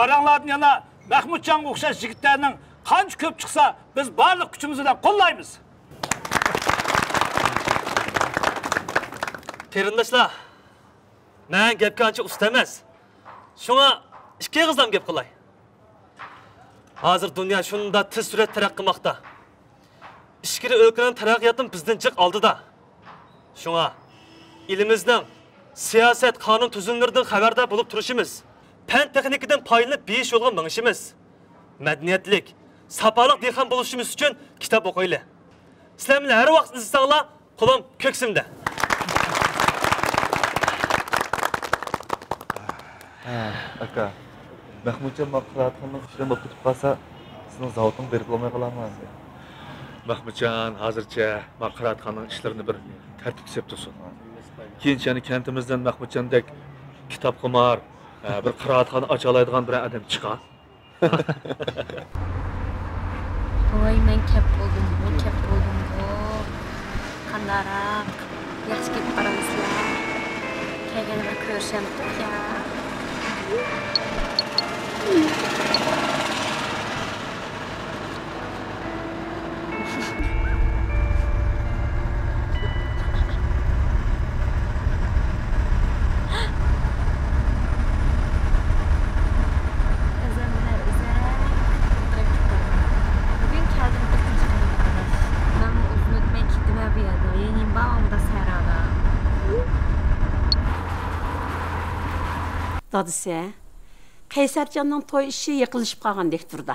Qaranglardan yana Mahmudjonga o'xshash yigitlarning qancha ko'p chiqsa, biz barliq kuchimiz bilan qo'llaymiz. Qarindoshlar, men gapga ancha usta emas. Shunga ikki qizdan gap qilay. Hozir dunyo shunda tez surat taraqqiy qilmoqda. Ichkiri o'lkaning taraqqiyotini bizdan jiq oldida. Shunga elimizning siyosat, qonun tuzumlaridan xabardor bo'lib turishimiz, fan texnikadan foydalanib besh yo'lga minishimiz, madaniyatlik, safoliq dehqon bo'lishimiz uchun kitob o'qiylik. Sizlar har vaqt izlasanglar, qo'lim ko'ksimda. Aka, Mahmudjon Maqratxonning ishidan bo'lib ketib qolsa, sizning zavoting berib olmay qolarman. Mahmudjon hozircha Maqratxonning ishlarini bir tartibga tursin. Keyinchani kentimizdan Mahmudjondek kitob qimor, bir qiroatxona ocha oladigan bir odam chiqar. Voy, men kep bo'ldim. Qandaroq yaxshi kelib qarasizlar. Kelganda bir ko'rishamdik ya. Dadısı, Qaysarjonning to'y ishi yiqilishib qolgandek turdi.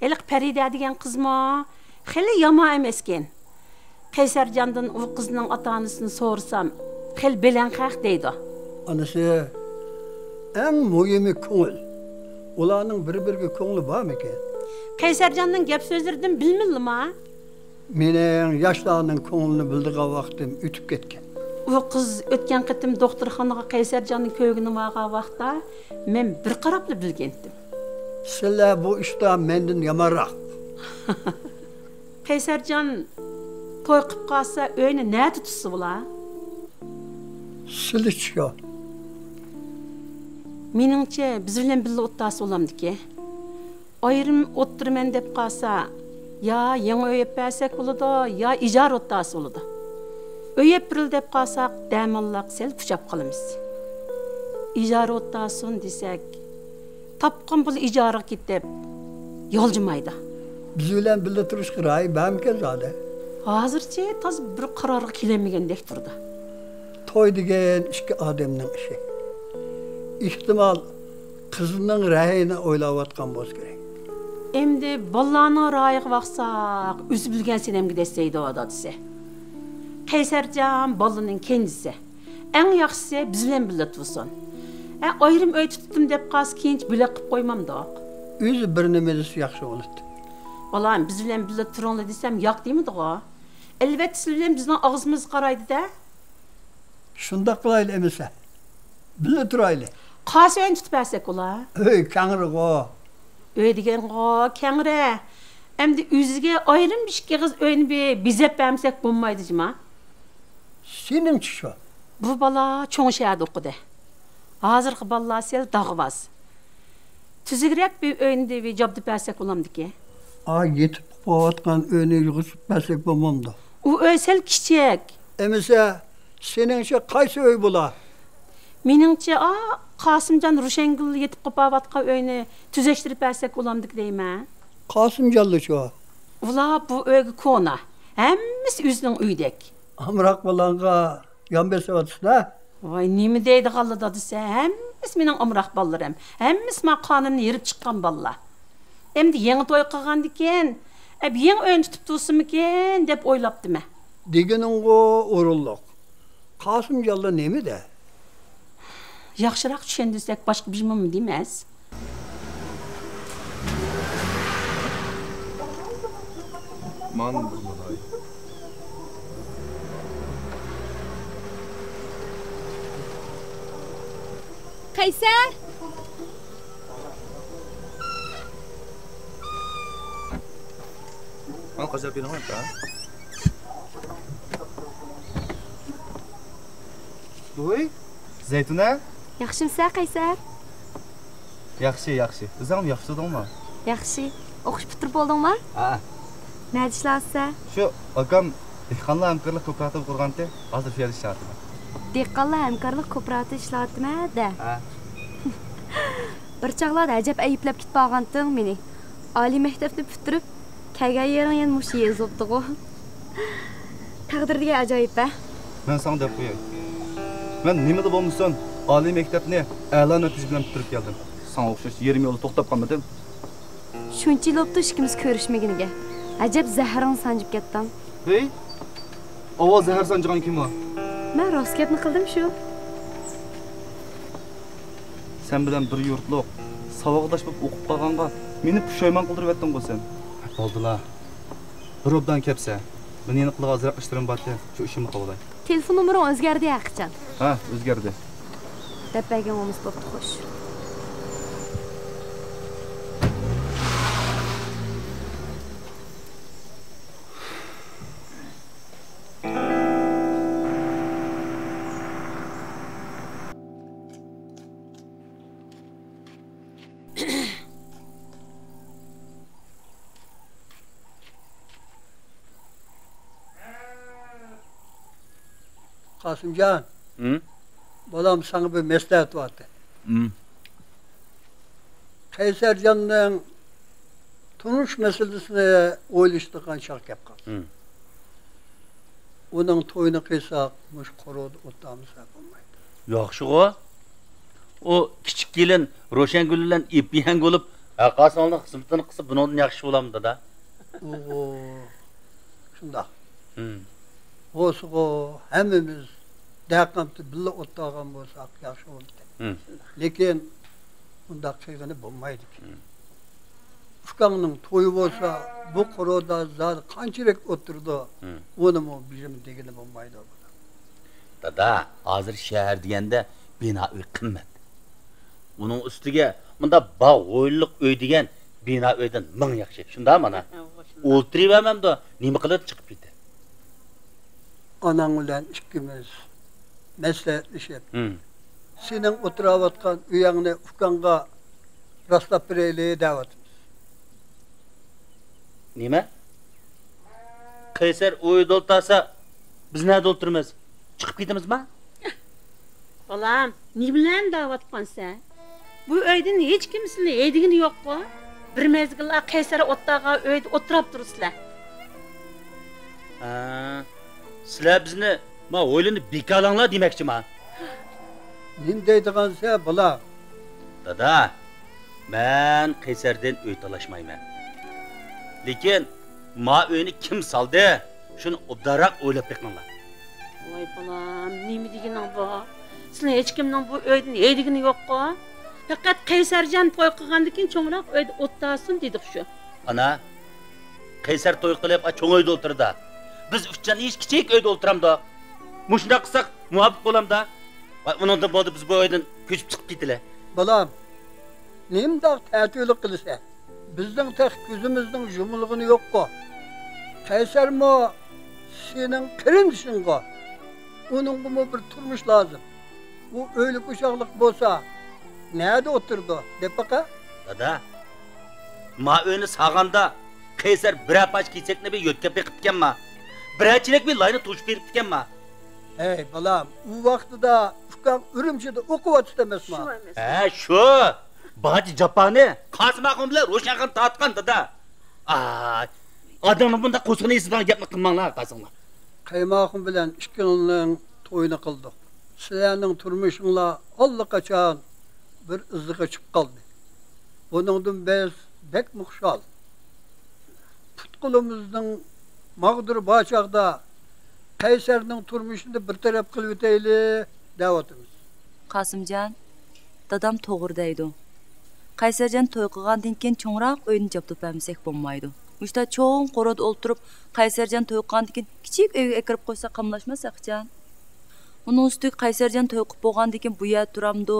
Eliq Farida degan qizmi, xili yomon emas ekan. Qaysarjondan u qizning ota-onasini so'rasam, xil belanqaq deydi. Anasi, eng muhimi ko'ngil. Ularning bir-biriga ko'ngli bormi ekan? Qaysarjonning gap so'zlaridan bilmilmi? Mening yoshlarning ko'nglini bildigan vaqtim o'tib ketgan. O qız o'tgan qitim doktorxonaga Qaysarjonning ko'ygini olgan vaqtda men bir qarabla bilgandim. Sizlar bu ishda mendan yomonroq. Qaysarjon to'y qilib qolsa uyni nada tutsa bo'lar? Sizlar meningcha biz bilan birga o'ttasi bo'lamdiki. Ayrim o'ttirman deb qolsa, ya yangi uy bersak bo'ladi, ya ijara o'ttasi bo'ladi. Öy April deb qalsaq, dәмallaq sel puchab qolamiz. Ijara o'ttasin desek, tapqan pul ijaraga ketib, yo'ljimaydi. Biz bilan birga turish qiray, bamkan zada. Hozircha toz bir qarorga kelmagandek turdi. To'y degan ikki odamning ishi. Ehtimol qizining rayini o'ylayotgan bo'lsa kerak. Endi bolalarning rayiga vaqsaq, o'zi bilgan senemga deseydi o dadisi. Qaysarjon bolaning kendisi. Eng yaxshisi biz bilan birga tursin. Ayrim uy tutdim deb qas keyin bila qilib qo'ymamdoq. O'zi bir nimasi yaxshi bo'ladi. Bolam biz bilan birga turinglar desam yo'q deymidi-ku. Albatta siz bilan bizning og'zimiz qaraydi-da. Shunda qilayli emasa. Birga turayli. Qaysi uyni tutib bersak ular? Ey, kangri-ku. Uy degan-ku, kangri. Endi o'ziga ayrim bir qiz uyni bezab bermasak bo'lmaydi-jima. Seningchi shu. Bu bola cho'ng shaharda o'qidi. Hozirgi bolalar sel dag'voz. Tuzukroq bir uyni bir job deb bersak bo'lamdiki. Yetib qo'yotgan uyni yig'ishib bersak bo'lmamdi. U uy sel kichik. Emasa seningcha qaysi uy bo'lar? Meningcha Qosimjon Rushangul yetib qo'yotgan uyni tuzashtirib bersak bo'lamdik deyman. Qosimjonlichu. Ular bu uyga ko'na. Hammasi o'zining uydek. Amroq bolanga yon bersavotsa. Voy, nima deydi qoldi desa, hammasi mening amroq bolarim. Hammasi men qonunni yirib chiqqan bolalar. Endi yangi to'y qilgandikan, yangi o'yin tutib tursinmikin deb o'ylabdim. Deganing-ku o'rinliq. Qosimjonlar nima-da? Yaxshiroq tushundirsak boshqa bir nima demas. Man Qaysar! Al qazab beraman ta. Voy, Zaytuna? Yaxshimsan, Qaysar? Yaxshi. O'zing yaxshi edingmi? Yaxshi. O'qish bitirib bo'ldingmi? Ha. Nima ishlayapsan? Shu akam dehqonlar hamkorlik kooperativ qurganda, hozir shu yerda ishlayapman. Dehqonlar hamkorlik kooperativ ishlayaptimi-da? Ha. Bir chaqlarda ajab ayblab ketib qolganding meni. Oliy maktabni bitirib, kelgan yering yana mush yezibdi-ku. Taqdirga ajoyib-a. Men sana deb qo'yay. Men nimada bo'lmasin, oliy maktabni a'lo natija bilan bitirib keldim. Sana o'xshash yerim yo'lda to'xtab qolmadim. Shuncha yil o'tdi ikkimiz ko'rishmaginiga. Ajab zahring sanjib ketdim. Hey, ovoz zahar sanjigan kim o? Men rost gapni qildim shu. Sen bilan bir yurtliq, savoqdash bo'lib o'qib qolganga meni pushaymon qildirib etding bu sen. Bo'ldilar. Bir obdan kelsa, meni yana qilib azroq ishlarim bordi. Shu ishimni qilay. Telefon nomerim o'zgardi, Aqchan. Ha, o'zgardi. Dapagan o'miz bo'pti, xo'sh. Qasımcan. Balam sana bir maslahat vardı. Qaysarjonning turmush masalasini o'ylashtirgan chaq gap qildi. Uning to'yini qilsak, mush qurodi o'tamiz bo'lmaydi. Yaxshi-ku. O kichik kelin Ro'shangul bilan ipiyang bo'lib, aqasonning xizmatini qilsa, bundan yaxshi bo'lamdi-da. Shundoq. O'sqo hammamiz daqamni billa o'tag'an bo'lsak yaxshi bo'ldi. Lekin undaq qilgani bo'lmaydi. Ufqangning to'yi bo'lsa, bu quroda zar qanchalik o'tirdi, uni bizim degani bo'lmaydi. Dada, hozir shahar deganda bino uy qimmat. Uning ustiga bunda bog' o'yinliq uy degan bino uydan ming yaxshi. Shunda mana. O'ltiribamamda nima qilib chiqib ketdi? Anang bilan ikkimiz maslahatlashib, sening o'tirayotgan uyingni ufqanga rastlab beraylik da'vatimiz. Nima? Qaysar o'yda o'ltasa, biz nada o'ltiramiz? Chiqib ketamizmi? Bolam, ne bilan da'vat qilsan? Bu uydan hech kim sizlarni yeydigini yo'q-ku. Bir mezgillar Qaysar o'rtaga uyda o'tirib turibsizlar. Sizlar bizni ma o'yinni bekalanglar demoqchiman. Nim deydigansa, bolam. Dada, men Qaysardan uy talashmayman. Lekin ma uyni kim soldi? Shuni obdaroq o'ylab beqinglar. Voy bolam, nima deganing bu? Sizlar hech kimning bu uydan yeydigini yo'q-ku. Faqat Qaysarjon to'y qilgandan keyin cho'ngroq uyda o'tdasin dedik shu. Ana, Qaysar to'y qilib, cho'ng uyda o'tirdi. Biz uchchan ish kichik uyda o'tiramda. Mushunda qilsak, muvaffaq bo'lamda. Va undan bo'ldi biz bu uydan ko'chib chiqib ketdilar. Bolam, nimdaq ta'tillik qilsa, bizning taq ko'zimizning yumulg'ini yo'q-ku. Qaysarmo sening qirindishingga, uningga bir turmush lozim. U o'ylik uşaqliq bo'lsa, nerede oturdu? Dep baqa? Dada, ma uyni sağanda Qaysar bir apaç kesekni bir yo'tkab beqitganma. Birachilak bir layni to'shib beribdiganma. Hey balam, u vaqtida Ufqan Urumchida o'qiyotdi emasmi? Ha, shu. Baji Japani Qosimaxon bilan Ro'shanxon tortgan dada. Odamni bunda qo'shiqni esidan gapni qilmanglar, qasinglar. Qaymoqim bilan ikkining to'yini qildik. Sizlarning turmushinglar allaqachon bir izdiga chiqib qoldi. Buningdan biz bek muxshal. Putqulimizning mağdur bağçaqda Qaysarning turmushini bir taraf qilib o'tayli da'vatimiz. Qasımcan, dadam to'g'ri deydi. Qaysarjon to'y qilgandan keyin cho'ngroq uyni jabdib bermasak bo'lmaydi. Mushta cho'ng qo'rada o'ltirib, Qaysarjon to'y qilgandan keyin kichik uyga kirib qo'ysa qamlashmas aqchan. Uning ustiga Qaysarjon to'y qilib bo'lgandan keyin bu yerda turamdi.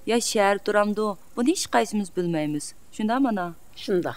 ya şəhər duramdı, bunu heç qaysımız bilməyimiz. Şunda mana? Şunda.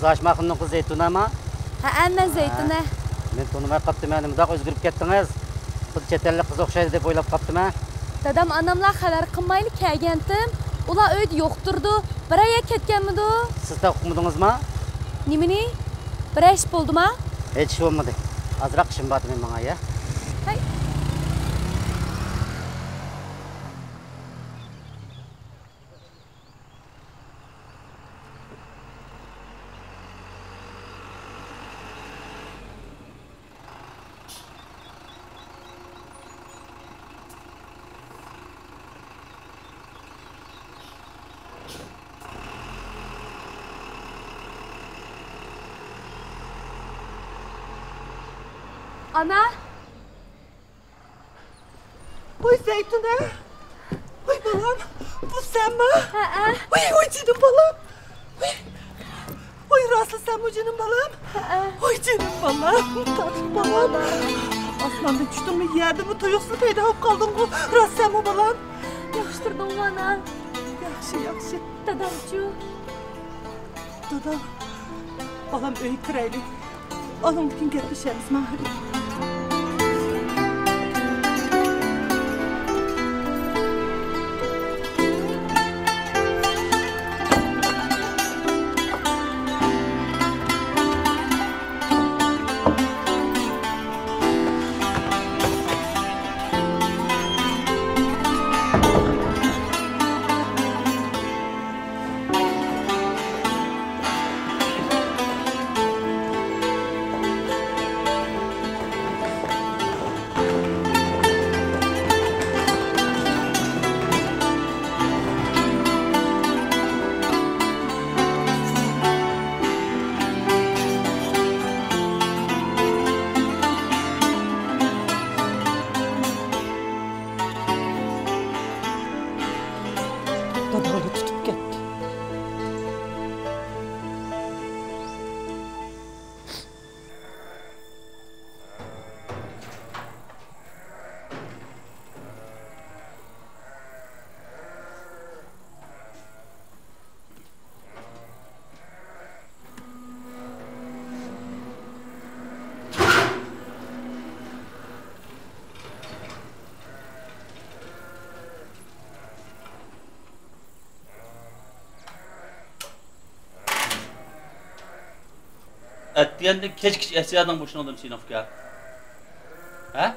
Siz aşmaqımның qız Zeytuna mı? Ha, mən Zeytuna. Men tanımay qaptım, məni mundaq özgürüp kettiniz. Xud çetellik qız oxşaydı deb o'ylab qaptım. Dadam anamlar xabar qilmayli kelgandim. Ular uyda yo'qtirdi. Bir aya ketganmidi? Siz de uqmadingizmi? Nimani? Bir ish bo'ldimi? Hech ish bo'lmadi. Azroq ishim bor men menga ya. Hay. Ana. Oy Zeytuna. Oy balam. Bu sen mi? Ha. Oy canım balam. Oy Raslı sen mi canım balam? Oy canım balam. Tatlı balam. Asmanda düştün mü yerde mi tuyuksuz peyda olup kaldın mı? Raslı sen mi balam? Yaxşıtırdın ana. Yaxşı. Dadamçu. Dadam. Balam öyle kiraylı. Alın bugün gitmişemiz mahri. Dadamı tutup gitti. Etdiyende keşke esiyadan boşuna oldum Sinofka. Ha?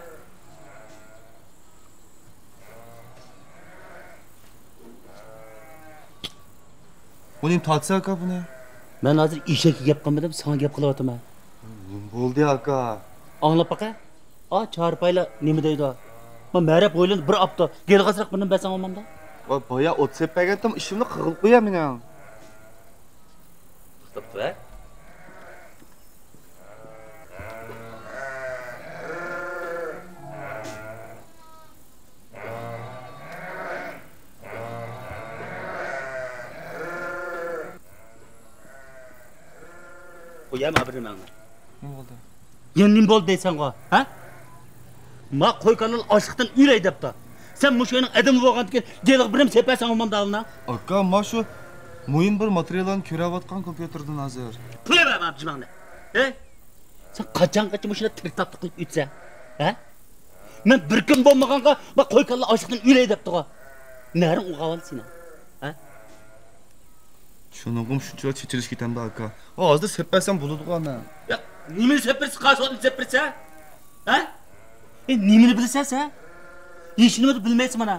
Uning tatsa aka buni. Ben hazır işe gap qilmadim, sana gap qilyapman. Bo'ldi aka. Anlap baqa. A çarpayla nima deydi? Men mərəb o'ylab bir hafta gel qazraq bundan bəsən olmamda. Va boya ot seppagandim, ishimni qilib qo'yaman men. To'xtab tur. Qo'yam abrimangni. Nima bo'ldi? Yen nim bo'ldi deysan-ku, ha? Ma qo'ykanlar ochliqdan o'lay debdi. Sen mushoning adamı bo'lgandan geliq birim sepasan olmamda alına. Aka, ma shu muhim bir materiallarni ko'rayotgan kompyuterdan hozir. Pul bermam jimangni. Sen qachongacha mushuni tiktapti qilib o'tsa? Ha? Men bir kun bo'lmaganqa ma qo'ykanlar ochliqdan o'lay debdi-ku. Naring uqaval seni. Ha? Shuningim shuncha chechilish ketamda aka. Hozir sepasam bo'ladi-ku ana. Ya, nimani sepirsiz, qasodni sepirsa? Ha? Nimani bilsan sen? Hech nimani bilmaysan mana.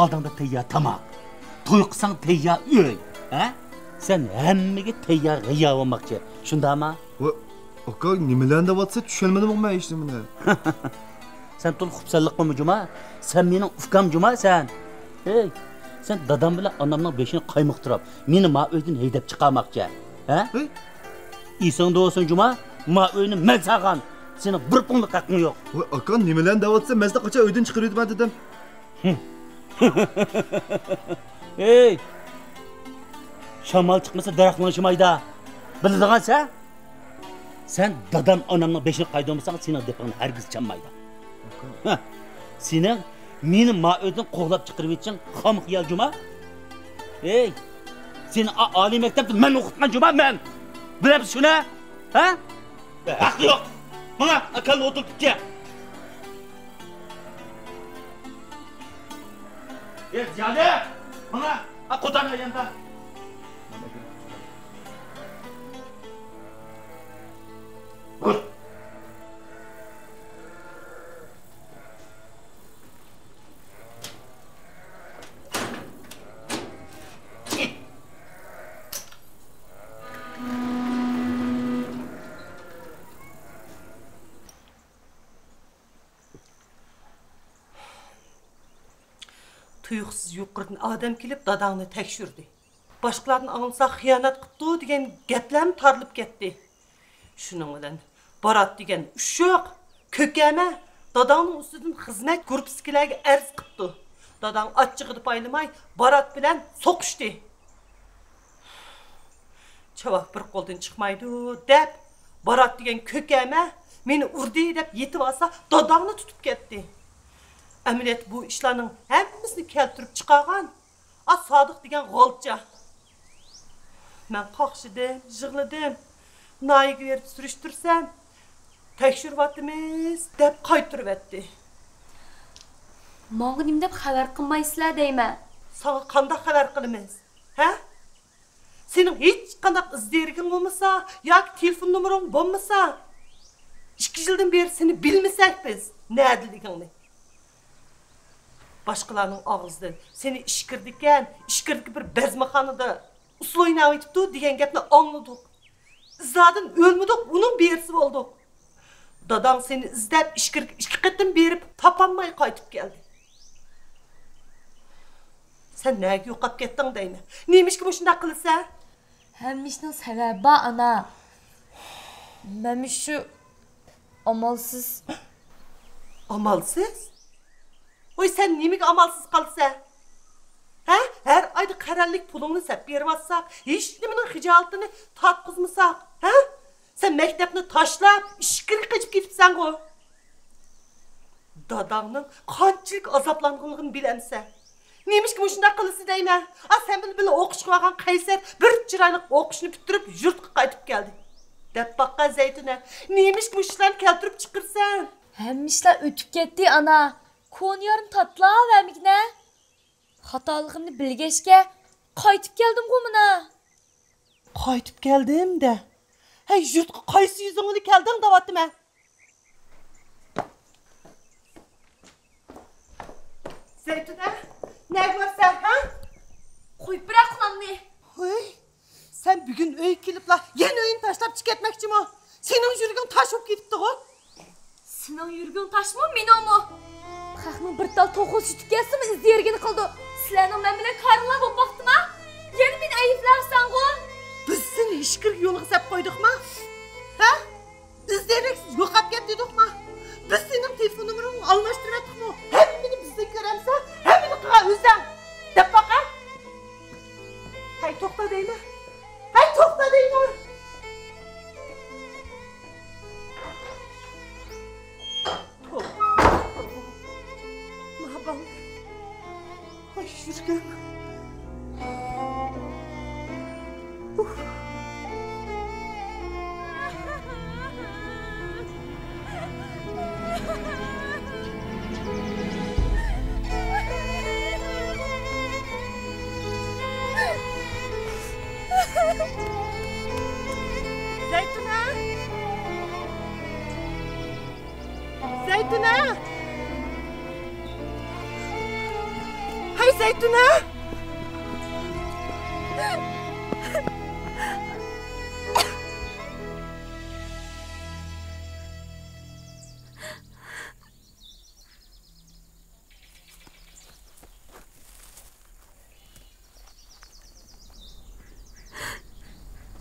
Odamda tayyor tamoq. To'y qilsang tayyor uy, ha? Sen hammaga tayyor g'iyo bo'lmoqchi. Shundami? Aka, nimalarni deyapsiz? Tushunmadim men hech nimani. Sen to'l xubsanliqmi juma? Sen mening ufkam juma sen. Hey, sen dadam bilan onamning beshini qaymoqtirib, meni ma uydan haydab chiqarmoqchi. Ha? Esingda bo'lsin juma, ma uyni men saqan. Sening bir pullik haqqing yo'q. Voy aka, nimalarni deyapsiz? Men sizga qachon uydan chiqarib yurman dedim. Hey! Shamol chiqmasa daraxtlanishmaydi. Biladigan sen? Sen dadam onamning beshini qaydolmasang, sening depingni hargiz chanmaydi. Sening meni ma uydan qo'g'lab chiqarib yetsin, xam xiyol juma. Hey! Seni oliy maktabda men o'qitgan juma men. Bilasiz shuni? Ha? Haq yo'q. Mana akal o'tirib ket. Ziyade! Mana qo'tana yanda. Tuyuqsiz yuqurdan adam kelib dadangni tekshirdi. Boshqalarni anglasa xiyonat qildi degan gaplarni tarilib ketdi. Shuning bilan Barat degan ushoq, ko'kama dadangning ustidan xizmat gruppasiga arz qildi. Dadang achchig'ini paylamay Barat bilan so'qishdi. Chavoq bir qo'ldan chiqmaydi deb Barat degan ko'kama meni urdi deb yetib olsa dadangni tutib ketdi. Ameliyat bu işlarning hammasini keltirib chiqargan Sodiq degan g'olcha. Men qoqshidim, yig'ladim. Nayiga berib surishtirsam, tekshiryapmiz deb qaytirib etdi. Menga nima deb xabar qilmaysizlar deyman. Sana qanday xabar qilamiz? Ha? Sening hech qanday izderging bo'lmasa, yoki telefon nomering bo'lmasa, 2 yildan beri seni bilmasak biz, nadiligingni. Başqalarning og'zidan seni ishkirdikan, ishkirdiki bir bezmaxonada usul o'ynab o'tibdi degan gapni angladik. Izladan o'lmadik, uning berisi bo'ldik. Dadang seni izlab ishkirga 2 qatim berib, topolmay qaytib keldi. Sen nega yo'qolib ketding deyman. Nemishki bu shunday qilsa? Hammishning sababi bor ana. Men shu amalsiz. Amalsiz? Oy sen nimaga amalsiz qolsa? Ha? Her ayda qarorlik pulingni sap bermasak, hech nimaning hijolatini tatqizmasak, ha? Sen maktabni tashlab, ishga qochib ketibsan-ku. Dadangning qanchalik azoblanganligini bilamsan. Nemishki shunday qilsa deyman. Sen bilan o'qishga olgan Qaysar bir chiroyli o'qishni bitirib yurtga qaytib keldi. Deb baqqan Zaytuna, nemishki ishlarni keltirib chiqirsan? Hammishlar o'tib ketdi ana. Koniyarın tatla vermekne. Hatalıqımni bilgeçke qaytib keldim-ku mına. Qaytib keldim de. Hey yurtqa qaysi yüzüngni kelding deyapti men. Zaytuna, ne görsen ha? Qo'yib bırak ulanni. Hoy, sen bugün öy kelibla yeni oyun tashlab chiqib ketmoqchimi? Sening yurging tash bo'lib ketibdi-ku. Sening yurging tashmi, menimi? Xalqning bir tal to'qol yutib kelsimi izdergini qildi. Sizlarning men bilan qarlar bo'lib vaqtimi? Yana meni ayblarsan-ku. Biz seni ishkir yo'lga sap qo'ydikmi? Ha? İzderiksiz yo'qolib ketdikmi? Biz sening telefon nomeringni almashtirib etdikmi? Hammani bizdan ko'ramsa, hammani qilgan o'zing. Deb baqa. Hay to'xta deymi? Hay to'xta deymi? kaldı. Ay yürgen. Zeytuna! Zeytuna! Hay Zeytuna!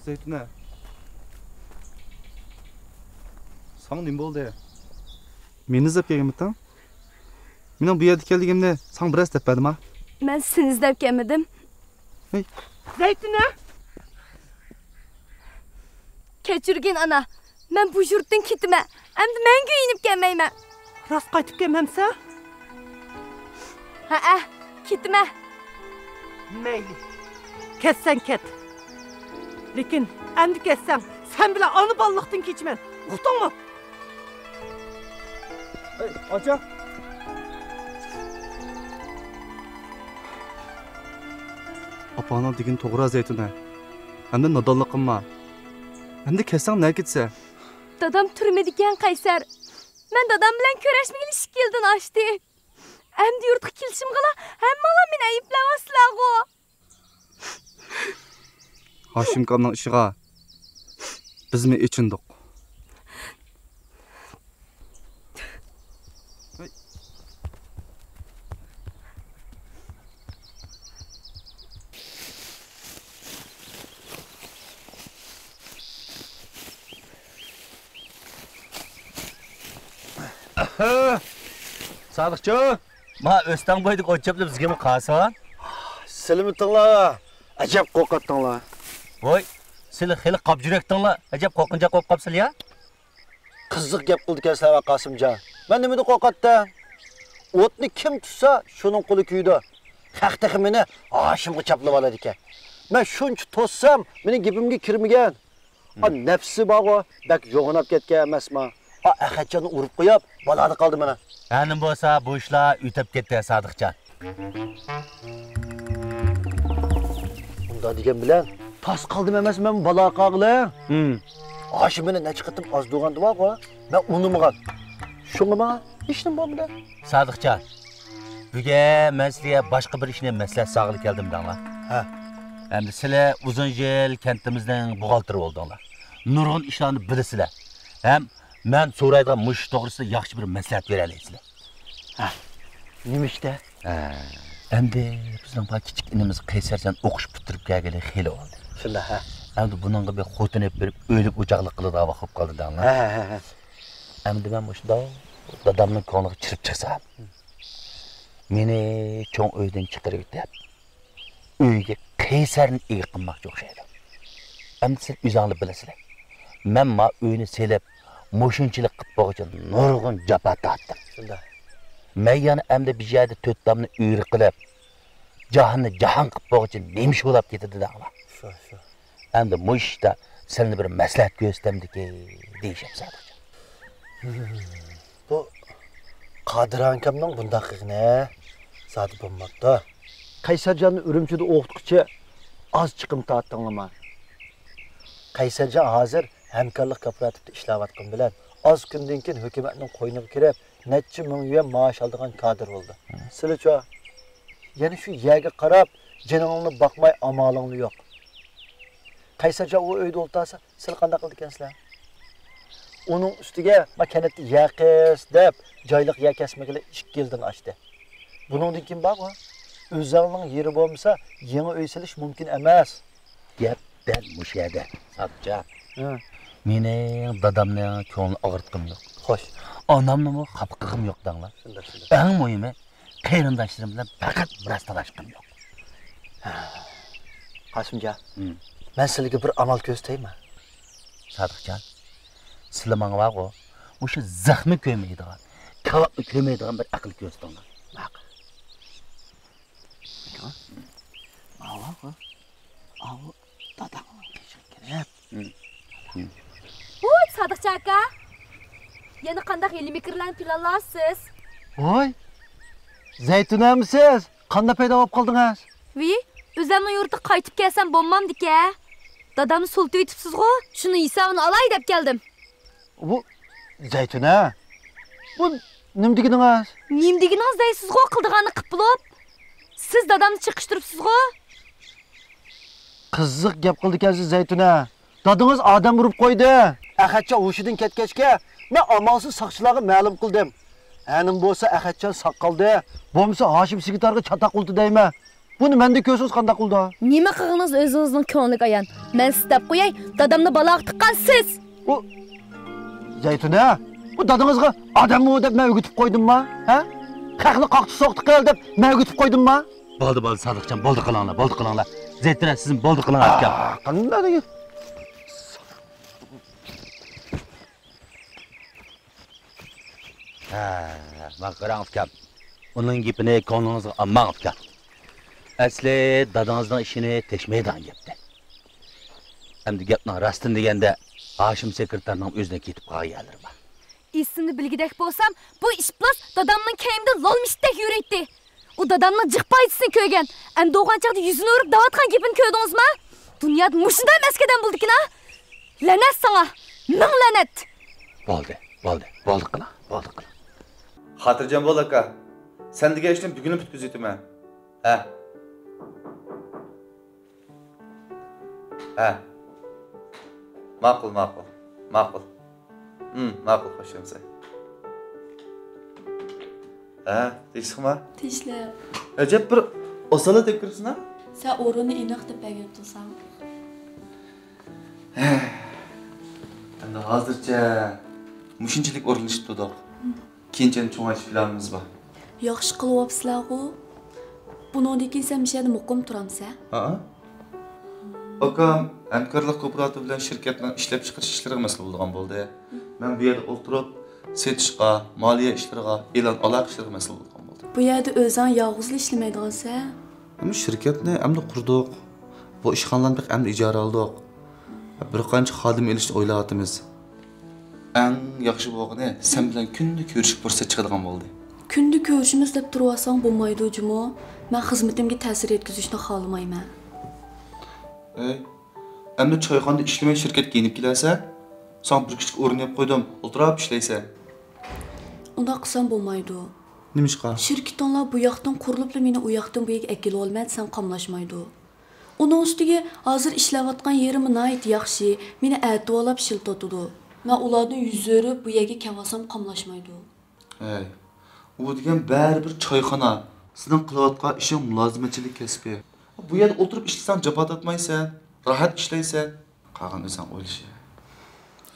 Zeytuna. Sana nima bo'ldi? Meni izlab kelganmisan? Mening bu yerda kelganimda sen biraz tepmadimmi? Men seni izlab kelmadim. Hey. Zeytuna! Kechirgin ana. Men bu yurtdan ketime. Endi menga inib kelmayman. Rost qaytib kelmamsa? Ha, ketime. Mayli. Ketsen ket. Lekin endi ketsen sen bilan ana ballıqdan keçmen. Uqdingmi? Hey, acha. Apana degan to'g'ri Zeytuna. Endi nodonlik qilma. Endi ketsang ne ketsa? Dadam turmadigan Qaysar. Men dadam bilan ko'rashmagan ishkildan ochdi. Endi yurtga kelishim qila hammalar meni ayblayapsizlar-ku. Hashim kamning ishiga bizmi ichindiq. Sadıqçı, ma Öztang boyda o'chibli bizga mi qalsan? Silimitinglar, ajab qo'rqatdinglar. Voy, sizlar xili qabjurakdinglar, ajab qo'rqinja qo'rqib qolibsiz ya? Qiziq gap qildi ekansan Qasimjon. Men nimada qo'rqatdim? O'tni kim tutsa, shuning qo'li kuydi. Haqdagi meni Hashimga chaplab oladi ekan. Men shuncha to'ssam, mening gapimga kirmagan. Nafsi bog'i bak yo'g'inab ketgan emasmi? Ahadjonni urib qo'yib, balada qoldi mana. Enim bo'lsa, bu ishlar uytab ketdi, Sodiqjon. Unda degan bilan tas qoldim emasmi men balo qog'li? Hashim meni necha qitim ozdug'andi bor-ku. Men unimgan. Shunga ishnim bo'lmadi. Sodiqjon. Bugun men sizga boshqa bir ishni maslahat sog'ilib keldim danglar. Ha. Endi sizlar uzun yil kentimizning buxgalteri bo'ldinglar. Nurg'un ishlarni bilasizlar. Ham men so'raydigan mush to'g'risida yaxshi bir maslahat bera olasizlar. Ha. Nima ishda? Endi bizning bu kichik inimiz Qaysarjon o'qish bitirib kelgani xeli oldi. Shunda ha. Endi buningga bir xotinib berib, o'lib o'chaqlik qiladi vaqib qoldi danglar. Ha. Endi men shunda dadamning ko'ngliga chirib chiqsam. Meni cho'ng uydan chiqarib ketib, uyga Qaysarni ega qilmoqchi o'xshaydi. Endi siz o'zingiz bilasizlar. Men ma uyni selib mo'shinchilik qilib bo'g'ichin nurg'un jafo tortdim. Shunda. Men yana endi bir yerda 4 damni uyri qilib, jahonni jahon qilib bo'g'ichin nemish bo'lib ketdi danglar. Shu. Endi mushda sizlarni bir maslahat ko'rsatdimdiki, deyishim Bu Qodir akamning bundaqligini zodi bo'lmoqda. Qaysarjonni Urumchida o'qituvchi oz chiqim tortdinglarmi? Qaysarjon hozir hamkorlik kooperativida ishlayotgan bilan oz kundan keyin hukumatning qo'yniga kirib, necha ming yuan maosh oladigan kadr bo'ldi. Sizlarcha yana shu yerga qarab, jiningni boqmay amalingni yo'q. Qaysarjon u uyda o'ltirsa, siz qanday qildi ekansizlar? Onun üstüge makinetli yakes deb joyliq yakasmagilar 2 yildan ochdi. Buningdan kim bor? O'zingning yeri bo'lmasa, yangi uy silish mumkin emas. Gap dal mush yerda. Sodiqjon. Mening dadamning ko'ngli og'ritqim yo'q. Xo'sh. Onamning xafqig'im yo'q danglar. Eng muhimi, qarindoshlarim bilan faqat biroz talashqim yo'q. Qasimjon, men sizga bir amal ko'rsataymi? Sodiqjon. Sizlar menga bor-ku, o'sha zaxmi ko'maydigan, kavabni ko'maydigan bir aql ko'rsatinglar. Avu dadamın keşke. Uy, Sadıkçı aka. Yana qandaq yeni mikirlarni planlaysiz? Voy. Zaytunamisiz? Qanda paydo bo'lib qoldingiz? Vi, o'zimning yurtga qaytib kelsam bo'lmamdiki. Dadamni sultib etibsiz-ku, shuni hisobini olay deb keldim. Bu Zaytuna. Bu nim deganingiz? Nim deganingiz deysiz-ku, qildiganni qilib bo'lib. Siz dadamni chiqishtiribsiz-ku. Qiziq gap qildi ekansiz Zaytuna. Dadingiz odam urib qo'ydi. Ahadcha o'shidan ketgachga men amalsiz soqchilarga ma'lum qildim. Anim bo'lsa Ahadchan soqqaldi, bo'lmasa Hoshim Sigitarga chatoq qildi deyman. Buni menda ko'rsiz qanday qildi? Nima qilganingiz o'zingizning ko'ngliga ayon. Men istab qo'yay, dadamni baloq tiqqan siz. Bu Zaytuna, bu dadingizga odammi deb men o'gitib qo'ydimmi? Ha? Haqni qoqti soqti qil deb men o'gitib qo'ydimmi? Bo'ldi, Sodiqjon, bo'ldi qilinglar. Zaytuna, siz bo'ldi qiling akam. Qanday? Maqarang akam. Uning gapini ko'nglingizga olmang akam. Asli dadangizning ishini teshmaydigan gapdi. Endi gapning rostini deganda Hoshim sekretarning o'zidan ketib qolganlar bor. Ismini bilgidek bo'lsam, bu ish plus dadamning kiyimida lolmishdek yuraydi. U dadamning jiqpaytisini ko'rgan. Endi o'g'anchaqda yuzini o'rib davatgan gapini ko'rdingizmi? Dunyoda mushunday maskadan buldikina. La'nat sana. Ming la'nat. Bo'ldi qiling. Xotirjam bo'l aka. Sen degan ishni bugun bitkazayman. Ha. Ma'qul. Ma'qul, xo'shimsa. Tinchlikmi? Tinchlik. Ajab bir osala deb kiribsan-a? Sen o'rinni aniq deb aytibsan. Endi hozircha mushunchalik o'rganishib turdik. Keyinchalik cho'ng'ayish planimiz bor. Yaxshi qilyapsizlar-ku. Bundan keyin sen mishada muqim turamsan? Ha. Akam hamkorlik kooperativi bilan shirkatning ishlab chiqarish ishlariga mas'ul bo'lgan bo'ldi. Men bu yerda o'tirib, setishga, moliya ishlariga, e'lon aloqa ishlariga mas'ul bo'lgan bo'ldim. Bu yerda o'zing yolg'izlik ishlamaydigansan. Ama shirkatni endi qurdik. Bu ishxonalarni endi ijara oldik. Bir qancha xodim olishni o'ylayapmiz. Eng yaxshi bo'lgani sen bilan kunda ko'rishib fursat chiqadigan bo'ldi. Kunda ko'rishimiz deb turasang bo'lmaydi jumo. Men xizmatimga ta'sir yetkazishni xohlamayman. Endi choyxonada ishlamay shirkatga yenib kelarsan, sen bir kichik o'rin olib qo'ydim, o'tirib ishlaysan. Unda qilsam bo'lmaydi. Nima ishqa? Shirkatlar bu yoqdan qurilib, meni u yoqdan bu yerga akilib olmaysan, qamlashmaydi. Uning ustiga hozir ishlayotgan yerim nihoyat yaxshi, meni aytib olib shiltotdi. Men ulardan yuzlari bu yerga kelmasam qamlashmaydi. U degan baribir choyxona. Sizning qilayotgan ishing mulozimatchilik kasbi. Bu yerda o'tirib ishlasang jabot atmaysan, rahat ishlaysan. Qolgan o'zing o'ylash.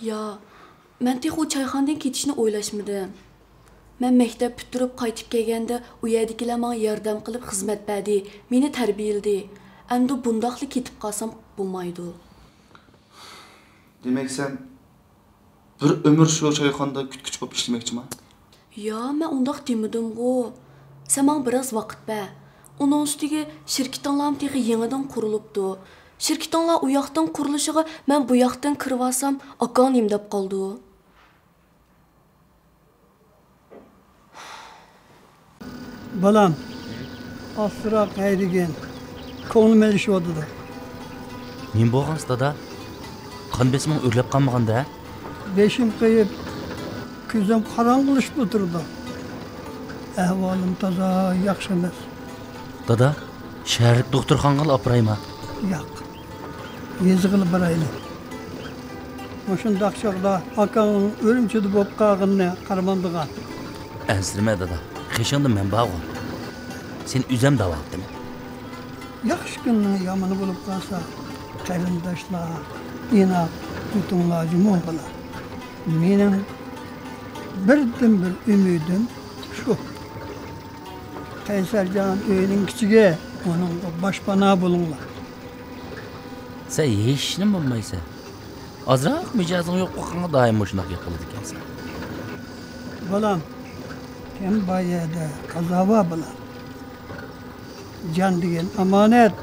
Ya, men texu choyxonadan ketishni o'ylashmadim. Men maktab bitirib qaytib kelganda u yerdagilar menga yordam qilib xizmat berdi, meni tarbiyaladi. Endi bundaqli ketib qolsam bo'lmaydi. Demak sen bir umr shu choyxonada kutkuch bo'lib ishlamoqchiman? Ya, men undaq demadim-ku. Sen menga biroz vaqt ber. Uning ustiga shirkatinglar texi yangidan qurilibdi. Shirkatinglar u yoqdan qurilishiga men bu yoqdan kirib olsam, akam deb qoldi. Balam, asra qayrigen. Ko'nglim elishyapti. Men bo'lgansiz dada? Qon besiming o'rlab qolmaganda? Beshim qo'yib, ko'zim qorong'ilashib o'tirdi. Ahvolim toza yaxshi emas. Dada, shaharlik doktorxonaga olib boraymi? Yo'q. Yezig'ilib borayli. O'shundaq chog'da akam o'limchida bo'lib qolganini qarmandiga. Ansirma dada. Qishingda men borman. Sen uzam davaqdimi? Yaxshi kunning yomoni bo'lib qolsa, qarindoshlar, ina butunlar jumon qilar. Mening birdan bir umidim shu. Qaysarjon uyining kichigi, uning boshpana bo'linglar. Sen hechni bilmaysan. Ozroq mijozing yo'q bo'lganda doim shunday qiladi ekansan. Balam, kim bayada qazava bilan jon degan omonat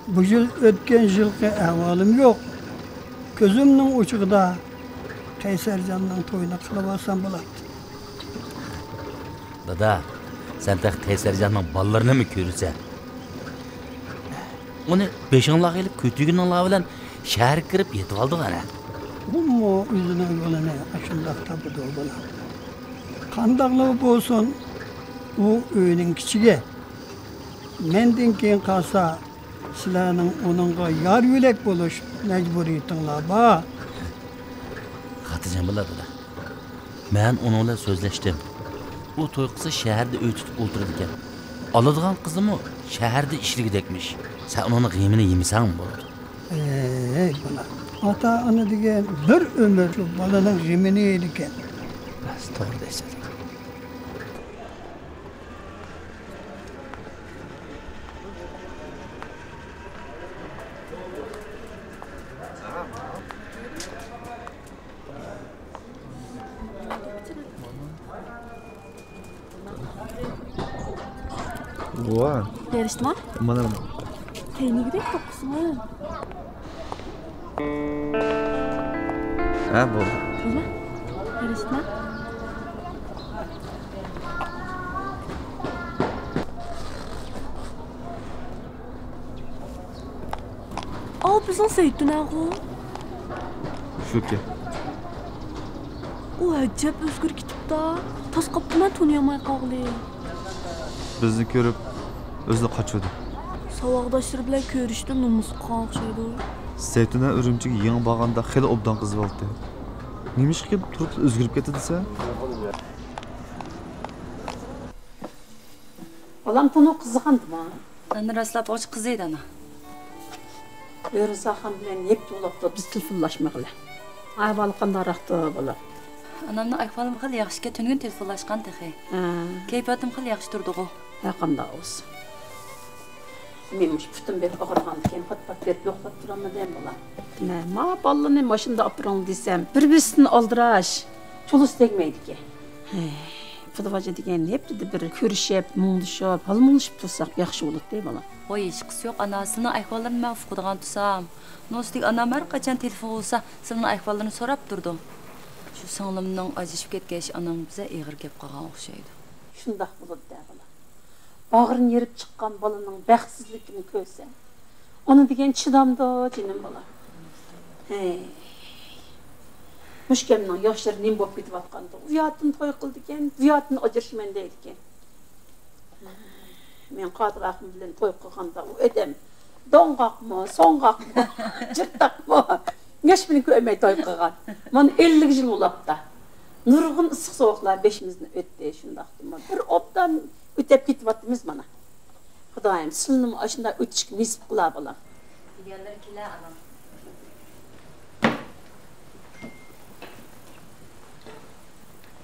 bu yıl ötken yılki ahvalim yok. Gözümün uçuğunda Kaysarcan'ın toyunu kılıp alsam bulardı. Dada, sen de Kaysarcan'ın ballarını mı görürsen? Onu beşinlak elip kötügün Allah bilen şehir kirip yetip aldı gana. Umma yüzünün yolunu aşındakta bu da bana. Kandaklığı olsun o öğünün kiçige. Menden keyin kalsa sizlarning onunğa yar yülek buluş mecburiyetinler ba. Hatıcan biladı da. Ben onunla sözleştim. O toy kızı şehirde öy tutup otururken. Alıdığan kızımı şehirde işligidekmiş. Sen onun kıymını yemesen mi olur? Bana. Ata ana degen bir ömür şu balanın gymini yediken. Doğru deysen. Buan. Yarışma? Mana. Kayını gidip kokusun. Ha bu. Bula. Yarışma. Al bizden Seyittin ağa. Şu ki. O acayip özgür gitip da. Tas kaptı ben tanıyamay qağlı. Bizni ko'rib o'zini qochdi. Savaqdaşlar bilan ko'rishdim, nomusi qanqishaydi. Seytuna Urumchiga yangi borganda xeli obdan qizib oldi. Nima ish qilib turib o'zgarib ketdi desa? Olam bunu kızıqandım ha. Ana raslap oç kız edi ana. Örüzaxan bilen hep yolaqda biz telefonlaşmaqla. Ay balqandaraqdı bola. Anamның ahvalim xil yaxshi tungin telefonlashgan tehi. Kayfiyatim xil yaxshi turdi-ku. Yaqında olsun. Menmiş putum bet ağırğan diken pat bet yoqlab turamı dem bola. Ma ballını maşında apıran desem, bir-birisini aldıraş. Çolus tegmeydi ki. Fıdavaca degen hep dedi bir körüşüp, muңduşup, halmuңduşup tursak yaxşı olur dey bola. Oy, ishqisi yo'q, anasının ahvallarini men uqadigan tursam. Nostik anam har qachon telefon bo'lsa, sizning ahvallarini so'rab turdi. Şu singlimning ajishib ketgach, anam bize eg'ir gap qilgan o'xshaydi. Shundaq bo'ladi da bola. Bag'rini yerib chiqqan bolaning baxtsizligini ko'rsa, onu degen chidamdi jinim bola. Mushkamning yoshlari nim bo'lib ketib atqanda, uyatini to'y qildi ekan, uyatini ajrashman deydi ekan. Men qodiraqim bilan to'y qilganda u odam do'ng'oqmi, so'ng'oqmi, jirtaqmi, hech biri ko'rmay to'y qilgan. Mana 50 yil bo'libdi. Nurg'un issiq sovuqlar beshimizni o'tdi, shundaqdi. Bir obdan o'tib ketyapmiz mana. Xudoyim, sizni ashunda o'tishga nasib qila bolam. Deganlar kelar anam.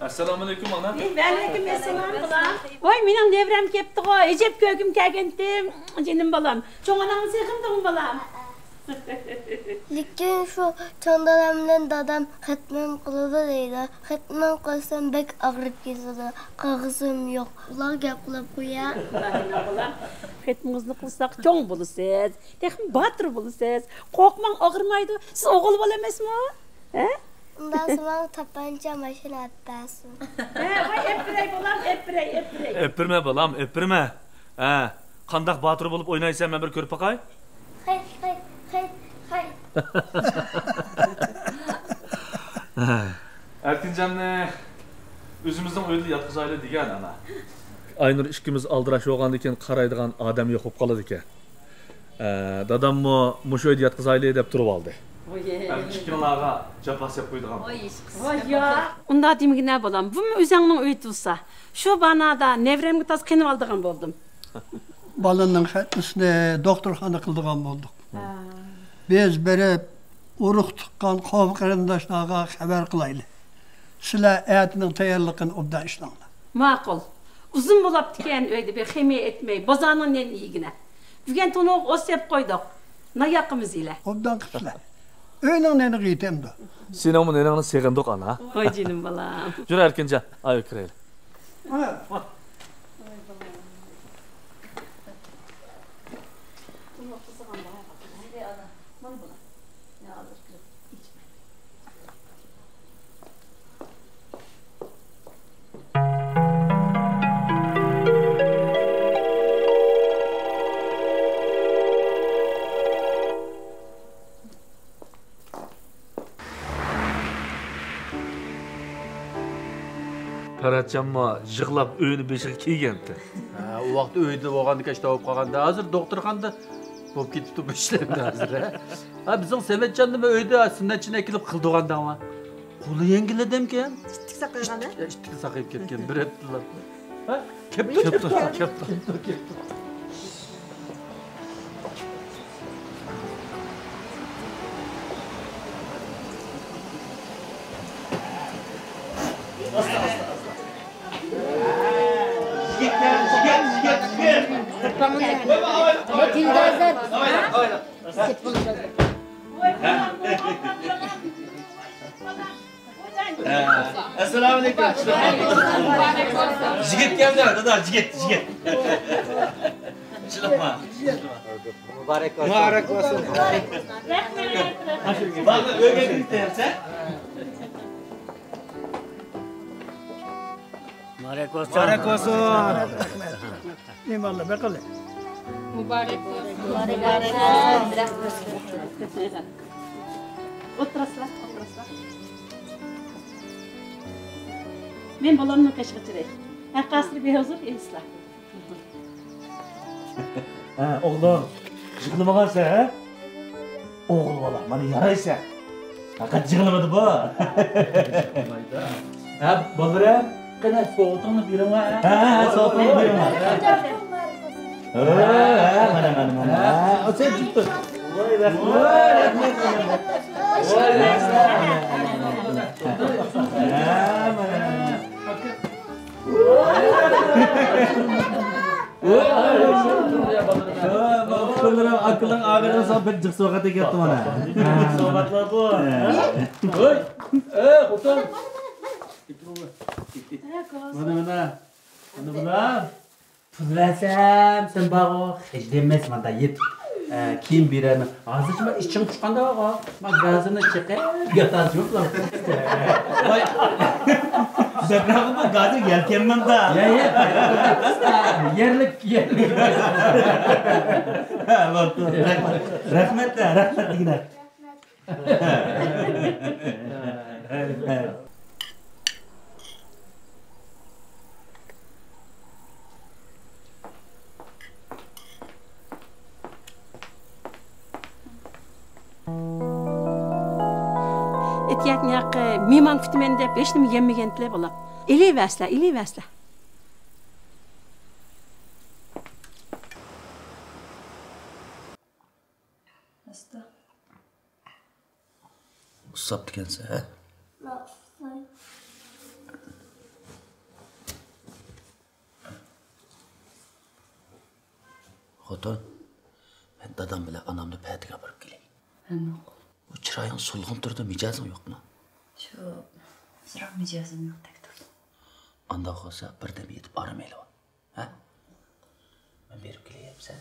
Assalomu alaykum ana. Va alaykum assalom bolam. Voy, mening nevram kelibdi go, ejeb ko'gim kelgandim. Jinim bolam. Cho'ng anamni seqindim bolam. Lekin şu çandalamdan dadam xatman qiladi deydi. Xatman qilsam bek ag'rib ketadi. Qog'ozim yo'q. Ular gap qilib qo'ya. Bolam, xatmingizni qilsak cho'ng bo'lasiz. Texim botir bo'lasiz. Qo'rqmang, og'irmaydi. Siz o'g'il bola emasmi? Ha? Undan so'ng tapancha mashina atpasin. Voy, epiray bolam, epiray. Öpürme balam, öpürme. Qandaq batır bo'lib o'ynaysan, men bir ko'rib baqay. Hay. Erkincanni o'zimizning uyda yotqizayli degan ana. Aynur ikkimiz aldirash bo'lgan ekan, qaraydigan odam yo'q bo'lib qoladi ekan. Dadammo mushu uyda yotqizayli deb turib oldi. Kichkinalarga japas yap qo'ydigan. Voy ya, unda demigina bolam. Bu o'zingning uyi tursa, shu banada nevremga tas qinib oldigan bo'ldim. Balanın xatnisini doktorxona qildigan bo'ldik. Biz berib urug' tuqqan qo'm qarindoshlarga xabar qilaylik. Sizlar ayatining tayyorligini obdan ishlanglar. Ma'qul. Uzun bo'libdi ekan uyda bir ximiya etmay, bozorning yigina. Bugun to'noq o'sib qo'ydik. Nayaqimiz ila. Obdan qilsizlar. Uyning neni qiyitemdi. Sening bu neningni seg'indiq ana. Voy jinim bolam. Jur Erkinjon, ayo kiraylik. Paratcanma yığlab öýünü beşiğe kiygenti. O vaqt öýde bolgandy keç tawup qalganda, hazır doktorxanda bolup ketipdi bu işlerni hazır. Ha bizning Semetcan nima öýde sünnetçini ekilip qıldığanda ama. Qolu yengil adamken. Ittik saqaygany. Ittik saqayıp ketken bir etdiler. Ha? Kepti. Assalomu alaykum. Jigit keldi, dada, jigit. Chiqma. Muborak bo'lsin. Muborak bo'lsin. Bak, öyle gitsen. Muborak bo'lsin. Muborak bo'lsin. Eyvallah, bakalım. Muborak bo'lsin. O'tirasizlar. Men bolamni qashqachiray. Haqqasini behozir eysizlar. Ha, oğlum, yıkılmagansa ha? Oğul bala, bana yaraysa. Fakat yıkılmadı bu. Ha, balaram, kana soğutunu birin var. Ha, soğutunu birin var. Mana. O sen çıktı. Vay rahmet. Babalarım akılın ağırdan sohbet cık sohbete gitti bana. Sohbetler bu. Oy. Kurtar. Mana. Mana bular. Pullasam, sen bağı demez manda yet. Kim bireni. Azıcık işin çıkanda bağı. Bak gazını çıkar. Yatar yok lan. Vay. Sebrağıma gazı yelkenmem da. Ya. Yerlik. Rahmet yine. Etiyatnyak mimang kütümen dep hiç nima yemmegendiler bolam. Eleversler. Usap dikense ha? Xotin, ben dadam bilan anamni paytiga borib kelay. Bu chiroying sulg'un turdi, mijozing yo'qmi? Shu sira mijozim yo'qdek turdi. Anda bo'lsa birdam yetib bormayli. Ha? Men berib kelyapsan.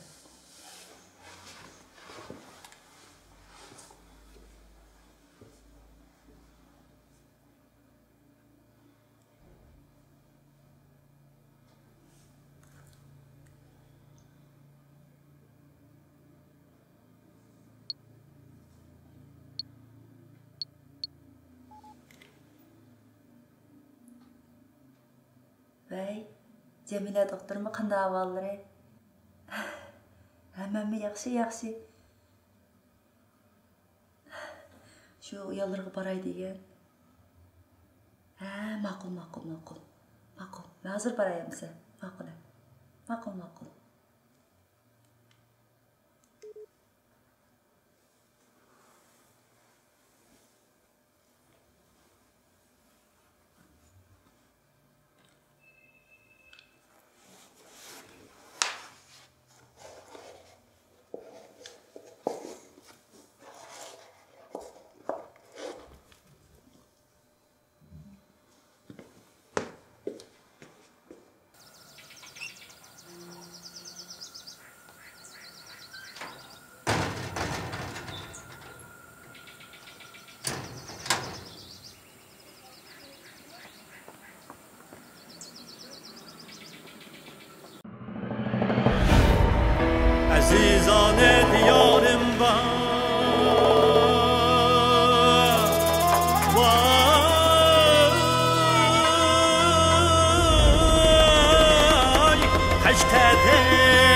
Vay, Jamila doktorma qanday ahvollari? Hammamni yaxshi. Shu uyallarga boray degan. Ha, ma'qul. Men hozir borayapmiz. Ma'qul. sen